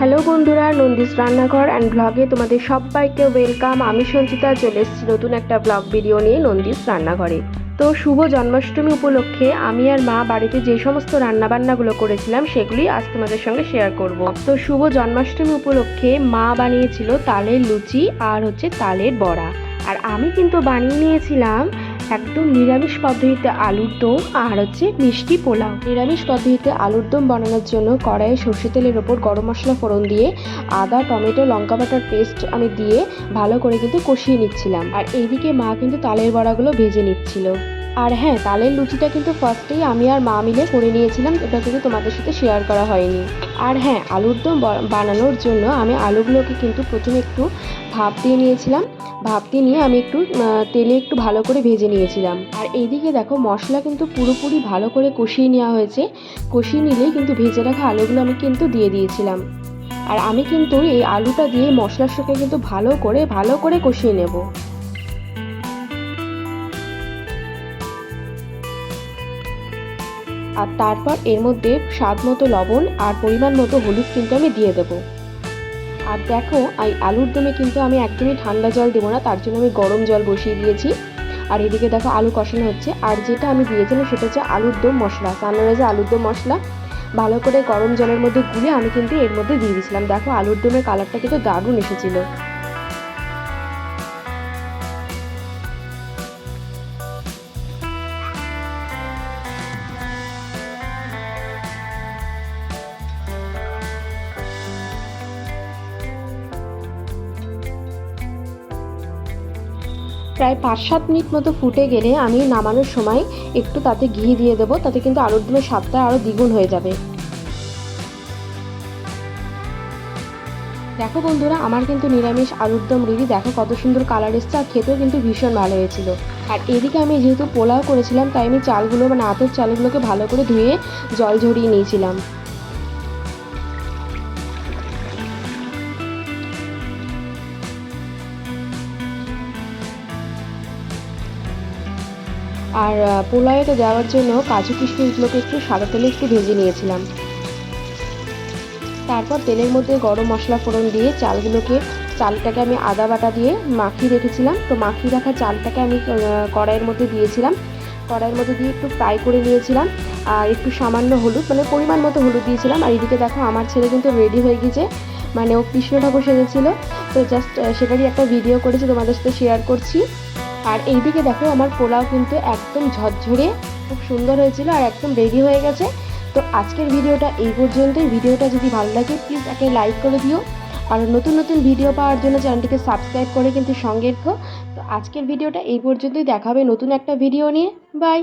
Hello বন্ধুরা, নন্দিস রান্নাঘর and ব্লগে তোমাদের সবাইকে ওয়েলকাম। আমি সঞ্চিতা চলে এসেছি নতুন একটা ব্লগ ভিডিও নিয়ে নন্দিস রান্নাঘরে। তো শুভ জন্মাষ্টমী উপলক্ষে আমি আর মা বাড়িতে যে সমস্ত রান্নাবান্নাগুলো করেছিলাম সেগুলি আজ তোমাদের সঙ্গে শেয়ার করব। তো শুভ জন্মাষ্টমী উপলক্ষে মা বানিয়েছিল তালের লুচি আর তালের বড়া, আর আমি কিন্তু বানিয়ে নিয়েছিলাম একদম নিরামিষ পদ্ধতিতে আলুর দম আর মিষ্টি পোলাও। নিরামিষ পদ্ধতিতে আলুর দম বানানোর জন্য কড়াইয়ে সর্ষে তেলের ওপর গরম মশলা ফোড়ন দিয়ে আদা, টমেটো, লঙ্কা বাটার পেস্ট আমি দিয়ে ভালো করে কিন্তু কষিয়ে নিচ্ছিলাম। আর এইদিকে মা কিন্তু তালের বড়াগুলো ভেজে নিচ্ছিল। আর হ্যাঁ, তালের লুচিটা কিন্তু ফার্স্টেই আমি আর মা মিলে করে নিয়েছিলাম, এটা কিন্তু তোমাদের সাথে শেয়ার করা হয়নি। আর হ্যাঁ, আলুর দম বানানোর জন্য আমি আলুগুলোকে কিন্তু প্রথমে একটু ভাপ দিয়ে নিয়েছিলাম। ভাপ দিয়ে নিয়ে আমি একটু তেলে একটু ভালো করে ভেজে নিয়েছিলাম। আর এইদিকে দেখো, মশলা কিন্তু পুরোপুরি ভালো করে কষিয়ে নেওয়া হয়েছে। কষিয়ে নিলেই কিন্তু ভেজে রাখা আলুগুলো আমি কিন্তু দিয়ে দিয়েছিলাম। আর আমি কিন্তু এই আলুটা দিয়ে মশলার সঙ্গে কিন্তু ভালো করে কষিয়ে নেব। আর তারপর এর মধ্যে স্বাদ মতো লবণ আর পরিমাণ মতো হলুদ কিন্তু আমি দিয়ে দেবো। আর দেখো, এই আলুর দমে কিন্তু আমি একদমই ঠান্ডা জল দেবো না, তার জন্য আমি গরম জল বসিয়ে দিয়েছি। আর এদিকে দেখো আলু কষানো হচ্ছে। আর যেটা আমি দিয়েছিলাম সেটা হচ্ছে আলুর দম মশলা, সানরাইজের আলুর দম মশলা ভালো করে গরম জলের মধ্যে গুলে আমি কিন্তু এর মধ্যে দিয়ে দিয়েছিলাম। দেখো আলুর দমের কালারটা কিন্তু দারুণ এসেছিল। প্রায় 5-7 মিনিট মতো ফুটে গেলে আমি নামানোর সময় একটু তাতে ঘি দিয়ে দেবো, তাতে কিন্তু আলুর দমের স্বাদটা আরও দ্বিগুণ হয়ে যাবে। দেখো বন্ধুরা, আমার কিন্তু নিরামিষ আলুর দম রেডি। দেখো কত সুন্দর কালার এসছে, আর খেতেও কিন্তু ভীষণ ভালো হয়েছিল। আর এদিকে আমি যেহেতু পোলাও করেছিলাম, তাই আমি চালগুলো আতপ চালগুলোকে ভালো করে ধুয়ে জল ঝরিয়ে নিয়েছিলাম। আর পোলাওতে দেওয়ার জন্য কাজু কিশমিশগুলোকে একটু সাদা তেলে একটু ভেজে নিয়েছিলাম। তারপর তেলের মধ্যে গরম মশলা ফোড়ন দিয়ে চালটাকে আমি আদা বাটা দিয়ে মাখিয়ে রেখেছিলাম। তো মাখিয়ে রাখা চালটাকে আমি কড়াইয়ের মধ্যে দিয়েছিলাম। কড়াইয়ের মধ্যে দিয়ে একটু ফ্রাই করে নিয়েছিলাম। আর একটু সামান্য হলুদ, পরিমাণ মতো হলুদ দিয়েছিলাম। আর এদিকে দেখো আমার ছেলে কিন্তু রেডি হয়ে গেছে, ও কৃষ্ণ ঠাকুর সেজেছিল। তো জাস্ট সেটারই একটা ভিডিও করেছি, তোমাদের সাথে শেয়ার করছি। আর এইদিকে দেখো আমার পোলাও কিন্তু একদম ঝরঝরে খুব সুন্দর হয়েছিল আর একদম রেডি হয়ে গেছে। তো আজকের ভিডিওটা এই পর্যন্তই। ভিডিওটা যদি ভালো লাগে প্লিজ একটা লাইক করে দিও, আর নতুন নতুন ভিডিও পাওয়ার জন্য চ্যানেলটিকে সাবস্ক্রাইব করে কিন্তু সঙ্গে রেখো। তো আজকের ভিডিওটা এই পর্যন্তই, দেখা হবে নতুন একটা ভিডিও নিয়ে। বাই।